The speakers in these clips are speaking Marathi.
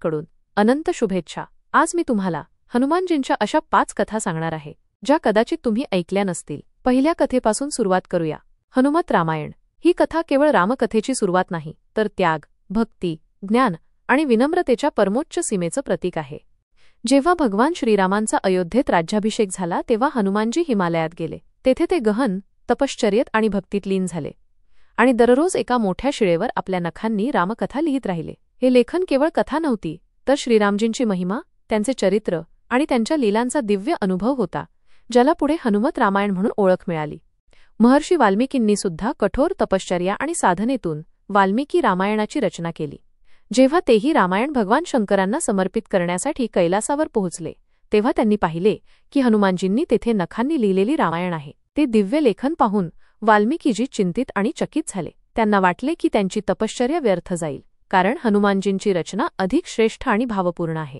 कडून अनंत शुभेच्छा। आज मी तुम्हाला हनुमानजींच्या अशा 5 कथा सांगणार आहे ज्या कदाचित तुम्ही ऐकल्या नसतील। पहिल्या कथेपासून सुरुवात करूया। हनुमत रामायण ही कथा केवळ रामकथेची सुरुवात नाही, तर त्याग, भक्ती, ज्ञान आणि विनम्रतेच्या परमोच्च सीमेचं प्रतीक आहे। जेव्हा भगवान श्रीरामांचा अयोध्येत राज्याभिषेक झाला तेव्हा हनुमानजी हिमालयात गेले। तेथे ते गहन तपश्चर्येत आणि भक्तीत लीन झाले आणि दररोज एका मोठ्या शिळेवर आपल्या नखांनी रामकथा लिहित राहिले। हे लेखन केवळ कथा नव्हती, तर श्रीरामजींची महिमा, त्यांचे चरित्र आणि त्यांच्या लीलांचा दिव्य अनुभव होता, ज्याला पुढे हनुमत रामायण म्हणून ओळख मिळाली। महर्षी वाल्मिकींनी सुद्धा कठोर तपश्चर्या आणि साधनेतून वाल्मिकी रामायणाची रचना केली। जेव्हा तेही रामायण भगवान शंकरांना समर्पित करण्यासाठी कैलासावर पोहोचले तेव्हा त्यांनी पाहिले की हनुमानजींनी तेथे नखांनी लिहिलेली रामायण आहे। ते दिव्य लेखन पाहून वाल्मिकीजी चिंतित आणि चकित झाले। त्यांना वाटले की त्यांची तपश्चर्या व्यर्थ जाईल, कारण हनुमानजींची रचना अधिक श्रेष्ठ आणि भावपूर्ण आहे।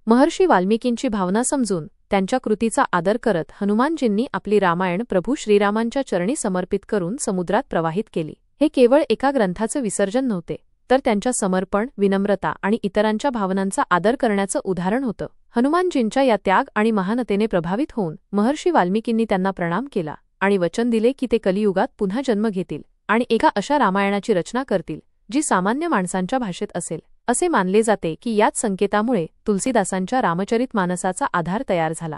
महर्षी वाल्मिकींची भावना समजून त्यांच्या कृतीचा आदर करत हनुमानजींनी आपली रामायण प्रभू श्रीरामांच्या चरणी समर्पित करून समुद्रात प्रवाहित केली। हे केवळ एका ग्रंथाचे विसर्जन नव्हते, तर त्यांच्या समर्पण, विनम्रता आणि इतरांच्या भावनांचा आदर करण्याचं उदाहरण होतं। हनुमानजींच्या या त्याग आणि महानतेने प्रभावित होऊन महर्षी वाल्मिकींनी त्यांना प्रणाम केला आणि वचन दिले की ते कलियुगात पुन्हा जन्म घेतील आणि एका अशा रामायणाची रचना करतील जी सामान्य माणसांच्या भाषेत असेल। असे मानले जाते की याच संकेतामुळे तुलसीदासांच्या रामचरितमानसाचा आधार तयार झाला।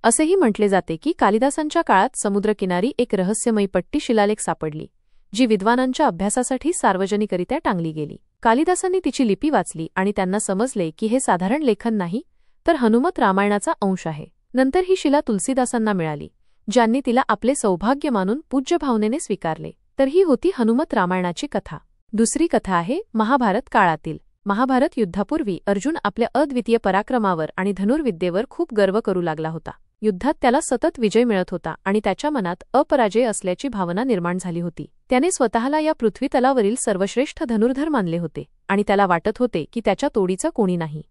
असेही म्हटले जाते की कालिदासांच्या काळात समुद्रकिनारी एक रहस्यमयी पट्टी शिलालेख सापडली, जी विद्वानांच्या अभ्यासासाठी सार्वजनिकरित्या टांगली गेली। कालिदासांनी तिची लिपी वाचली आणि त्यांना समजले की हे साधारण लेखन नाही, तर हनुमत रामायणाचा अंश आहे। नंतर ही शिला तुलसीदासांना मिळाली, ज्यांनी तिला आपले सौभाग्य मानून पूज्य भावनेने स्वीकारले। तर ही होती हनुमत रामायणाची कथा। दुसरी कथा आहे महाभारत काळातील। महाभारत युद्धापूर्वी अर्जुन आपल्या अद्वितीय पराक्रमावर आणि धनुर्विद्येवर खूप गर्व करू लागला होता। युद्धात त्याला सतत विजय मिळत होता आणि त्याच्या मनात अपराजय असल्याची भावना निर्माण झाली होती। त्याने स्वतःला या पृथ्वीतलावरील सर्वश्रेष्ठ धनुर्धर मानले होते आणि त्याला वाटत होते की त्याच्या तोडीचं कोणी नाही।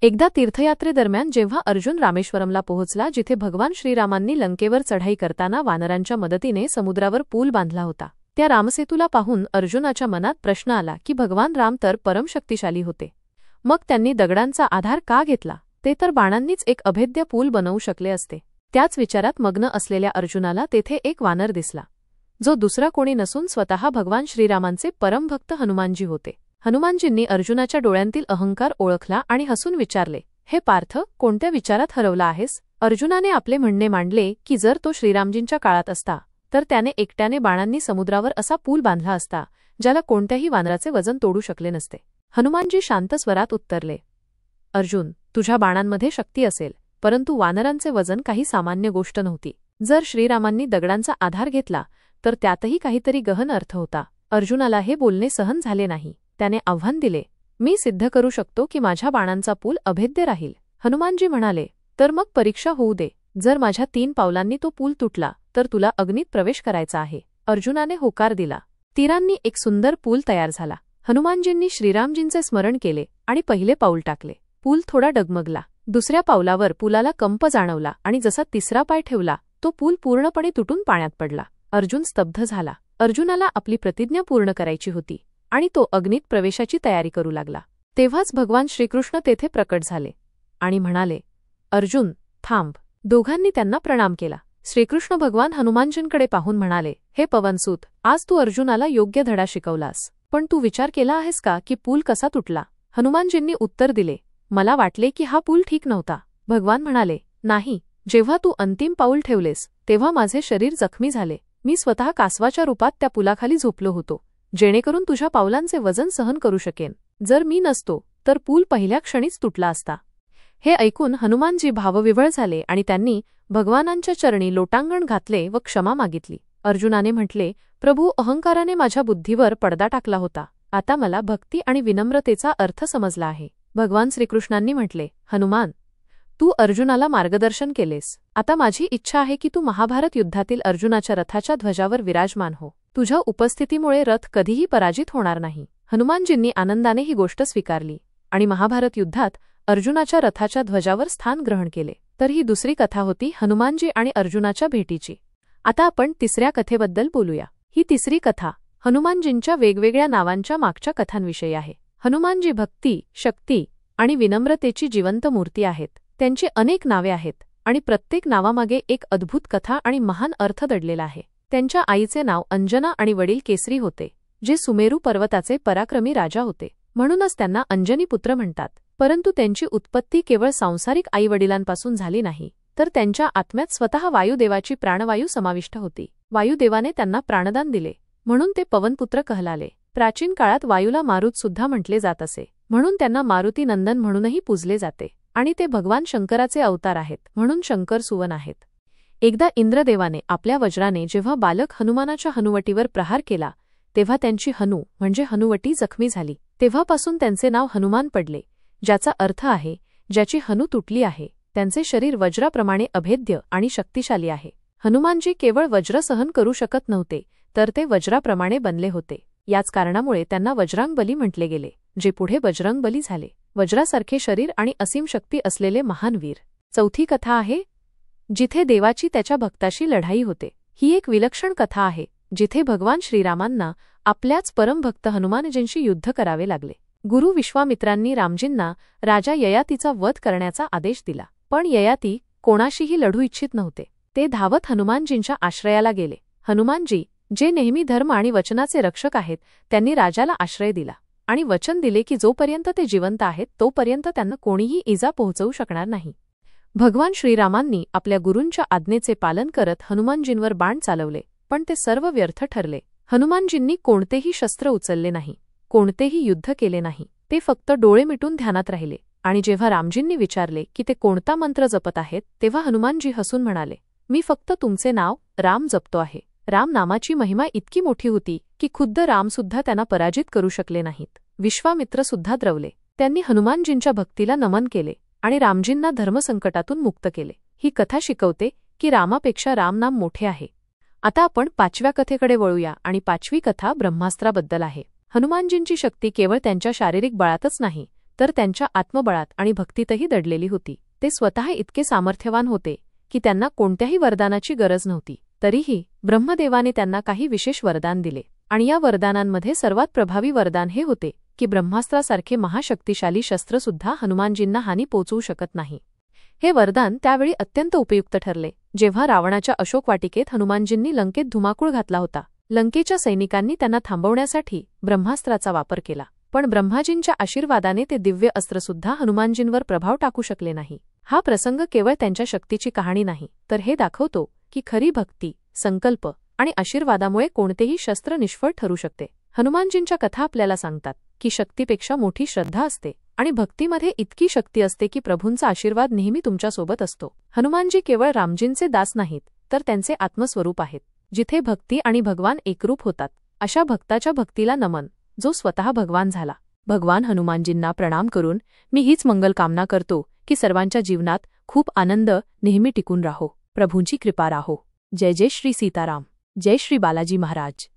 एकदा तीर्थयात्रेदरम्यान जेव्हा अर्जुन रामेश्वरमला पोहोचला, जिथे भगवान श्रीरामांनी लंकेवर चढाई करताना वानरांच्या मदतीने समुद्रावर पूल बांधला होता, त्या रामसेतूला पाहून अर्जुनाच्या मनात प्रश्न आला की भगवान राम तर परमशक्तिशाली होते, मग त्यांनी दगडांचा आधार का घेतला? ते तर बाणांनीच एक अभेद्य पूल बनवू शकले असते। त्याच विचारात मग्न असलेल्या अर्जुनाला तेथे एक वानर दिसला, जो दुसरा कोणी नसून स्वतः भगवान श्रीरामांचे परमभक्त हनुमानजी होते। हनुमानजींनी अर्जुनाच्या डोळ्यांतील अहंकार ओळखला आणि हसून विचारले, हे पार्थ, कोणत्या विचारात हरवला आहेस? अर्जुनाने आपले म्हणणे मांडले की जर तो श्रीरामजींच्या काळात असता तर त्याने एकट्याने बाणांनी समुद्रावर असा पूल बांधला असता ज्याला कोणत्याही वानराचे वजन तोडू शकले नसते। हनुमानजी शांत स्वरात उत्तरले, अर्जुन, तुझ्या बाणांमध्ये शक्ती असेल, परंतु वानरांचे वजन काही सामान्य गोष्ट नव्हती। जर श्रीरामांनी दगडांचा आधार घेतला तर त्यातही काहीतरी गहन अर्थ होता। अर्जुनाला हे बोलणे सहन झाले नाही। त्याने आव्हान दिले, मी सिद्ध करू शकतो की माझ्या बाणांचा पूल अभेद्य राहील। हनुमानजी म्हणाले, तर मग परीक्षा होऊ दे। जर माझ्या 3 पावलांनी तो पूल तुटला तर तुला अग्नीत प्रवेश करायचा आहे। अर्जुनाने होकार दिला। तीरांनी एक सुंदर पूल तयार झाला। हनुमानजींनी श्रीरामजींचे स्मरण केले आणि पहिले पाऊल टाकले। पूल थोडा डगमगला। दुसऱ्या पावलावर पुलाला कंप जाणवला आणि जसा तिसरा पाय ठेवला तो पूल पूर्णपणे तुटून पाण्यात पडला। अर्जुन स्तब्ध झाला। अर्जुनाला आपली प्रतिज्ञा पूर्ण करायची होती आणि तो अग्नीत प्रवेशाची तयारी करू लागला। तेव्हाच भगवान श्रीकृष्ण तेथे प्रकट झाले आणि म्हणाले, अर्जुन, थांब। दोघांनी त्यांना प्रणाम केला। श्रीकृष्ण भगवान हनुमानजींकडे पाहून म्हणाले, हे पवनसूत, आज तू अर्जुनाला योग्य धडा शिकवलास, पण तू विचार केला आहेस का की पूल कसा तुटला? हनुमानजींनी उत्तर दिले, मला वाटले की हा पूल ठीक नव्हता। भगवान म्हणाले, नाही, जेव्हा तू अंतिम पाऊल ठेवलेस तेव्हा माझे शरीर जखमी झाले। मी स्वतः कासवाच्या रूपात त्या पुलाखाली झोपलो होतो, जेणेकरून तुझ्या पावलांचे वजन सहन करू शकेन। जर मी नसतो तर पूल पहिल्या क्षणीच तुटला असता। हे ऐकून हनुमानजी भावविव्हळ झाले आणि त्यांनी भगवानांच्या चरणी लोटांगण घातले व क्षमा मागितली। अर्जुनाने म्हटले, प्रभू, अहंकाराने माझ्या बुद्धीवर पडदा टाकला होता। आता मला भक्ती आणि विनम्रतेचा अर्थ समजला आहे। भगवान श्रीकृष्णांनी म्हटले, हनुमान, तू अर्जुनाला मार्गदर्शन केलेस। आता माझी इच्छा आहे की तू महाभारत युद्धातील अर्जुनाच्या रथाच्या ध्वजावर विराजमान हो। तुझ्या उपस्थितीमुळे रथ कधीही पराजित होणार नाही। हनुमानजींनी आनंदाने ही गोष्ट स्वीकारली आणि महाभारत युद्धात अर्जुनाच्या रथाच्या ध्वजावर स्थान ग्रहण केले। तर ही दुसरी कथा होती हनुमानजी आणि अर्जुनाच्या भेटीची। आता आपण तिसऱ्या कथेबद्दल बोलूया। ही तिसरी कथा हनुमानजींच्या वेगवेगळ्या नावांच्या मागच्या कथांविषयी आहे। हनुमानजी भक्ती, शक्ती आणि विनम्रतेची जिवंत मूर्ती आहेत. त्यांची अनेक नावे आहेत आणि प्रत्येक नावामागे एक अद्भुत कथा आणि महान अर्थ दडलेला आहे. त्यांच्या आईचे नाव अंजना आणि वडील केसरी होते, जे सुमेरू पर्वताचे पराक्रमी राजा होते. म्हणूनच त्यांना अंजनी पुत्र म्हणतात. परंतु त्यांची उत्पत्ती केवळ सांसारिक आईवडिलांपासून झाली नाही, तर त्यांच्या आत्म्यात स्वतः वायुदेवाची प्राणवायू समाविष्ट होती. वायुदेवाने त्यांना प्राणदान दिले, म्हणून ते पवनपुत्र कहलाले. प्राचीन काळात वायूला मारुत सुद्धा म्हटले जात असे, म्हणून त्यांना मारुती नंदन म्हणूनही पूजले जाते. आणि ते भगवान शंकराचे अवतार आहेत, म्हणून शंकर सुवन आहेत. एकदा इंद्रदेवाने आपल्या वज्राने जेव्हा बालक हनुमानाच्या हनुवटीवर प्रहार केला, तेव्हा त्यांची हनु म्हणजे हनुवटी जखमी झाली. तेव्हापासून त्यांचे नाव हनुमान पडले, ज्याचा अर्थ आहे ज्याची हनु तुटली आहे. त्यांचे शरीर वज्राप्रमाणे अभेद्य आणि शक्तिशाली आहे. हनुमानजी केवळ वज्र सहन करू शकत नव्हते, तर ते वज्राप्रमाणे बनले होते. याच कारणामुळे त्यांना वज्रांगबली म्हटले गेले, जे पुढे बजरंगबली झाले. वज्रासारखे शरीर आणि असीम शक्ती असलेले महान वीर. चौथी कथा आहे, जिथे देवाची त्याच्या भक्ताशी लढाई होते. ही एक विलक्षण कथा आहे, जिथे भगवान श्रीरामांना आपल्याच परमभक्त हनुमानजींशी युद्ध करावे लागले. गुरु विश्वामित्रांनी रामजींना राजा ययातीचा वध करण्याचा आदेश दिला, पण ययाती कोणाशीही लढू इच्छित नव्हते. ते धावत हनुमानजींच्या आश्रयाला गेले. हनुमानजी, जे नेहमी धर्म आणि वचनाचे रक्षक आहेत, त्यांनी राजाला आश्रय दिला आणि वचन दिले की जोपर्यंत ते जिवंत आहेत तोपर्यंत त्यांना कोणीही इजा पोहोचवू शकणार नाही. भगवान श्रीरामांनी आपल्या गुरूंच्या आज्ञेचे पालन करत हनुमानजींवर बाण चालवले, पण ते सर्व व्यर्थ ठरले. हनुमानजींनी कोणतेही शस्त्र उचलले नाही, कोणतेही युद्ध केले नाही. ते फक्त डोळे मिटून ध्यानात राहिले. आणि जेव्हा रामजींनी विचारले की ते कोणता मंत्र जपत आहेत, तेव्हा हनुमानजी हसून म्हणाले, मी फक्त तुमचे नाव राम जपतो आहे. राम नामाची महिमा इतकी मोठी होती की खुद्द रामसुद्धा त्यांना पराजित करू शकले नाहीत. विश्वामित्रसुद्धा द्रवले. त्यांनी हनुमानजींच्या भक्तीला नमन केले आणि रामजींना धर्मसंकटातून मुक्त केले. ही कथा शिकवते की रामापेक्षा रामनाम मोठे आहे. आता आपण 5व्या कथेकडे वळूया आणि 5वी कथा ब्रह्मास्त्राबद्दल आहे. हनुमानजींची शक्ती केवळ त्यांच्या शारीरिक बळातच नाही, तर त्यांच्या आत्मबळात आणि भक्तीतही दडलेली होती. ते स्वतः इतके सामर्थ्यवान होते की त्यांना कोणत्याही वरदानाची गरज नव्हती. तरीही ब्रह्मदेवाने त्यांना काही विशेष वरदान दिले, आणि या वरदानांमध्ये सर्वात प्रभावी वरदान हे होते की ब्रह्मास्त्रासारखे महाशक्तिशाली शस्त्रसुद्धा हनुमानजींना हानी पोचवू शकत नाही. हे वरदान त्यावेळी अत्यंत उपयुक्त ठरले, जेव्हा रावणाच्या अशोकवाटिकेत हनुमानजींनी लंकेत धुमाकूळ घातला होता. लंकेच्या सैनिकांनी त्यांना थांबवण्यासाठी ब्रह्मास्त्राचा वापर केला, पण ब्रह्माजींच्या आशीर्वादाने ते दिव्य अस्त्रसुद्धा हनुमानजींवर प्रभाव टाकू शकले नाही. हा प्रसंग केवळ त्यांच्या शक्तीची कहाणी नाही, तर हे दाखवतो की खरी भक्ती, संकल्प आणि आशीर्वादामुळे कोणतेही शस्त्र निष्फळ ठरू शकते. हनुमानजींच्या कथा आपल्याला सांगतात की शक्तीपेक्षा मोठी श्रद्धा असते आणि भक्तीमध्ये इतकी शक्ती असते की प्रभूंचा आशीर्वाद नेहमी तुमच्यासोबत असतो. हनुमानजी केवळ रामजींचे दास नाहीत, तर त्यांचे आत्मस्वरूप आहेत, जिथे भक्ती आणि भगवान एकरूप होतात. अशा भक्ताच्या भक्तीला नमन, जो स्वतः भगवान झाला. भगवान हनुमानजींना प्रणाम करून मी हीच मंगल कामना करतो की सर्वांच्या जीवनात खूप आनंद नेहमी टिकून राहो. प्रभूंची कृपा राहो. जय जय श्री सीताराम. जय श्री बालाजी महाराज.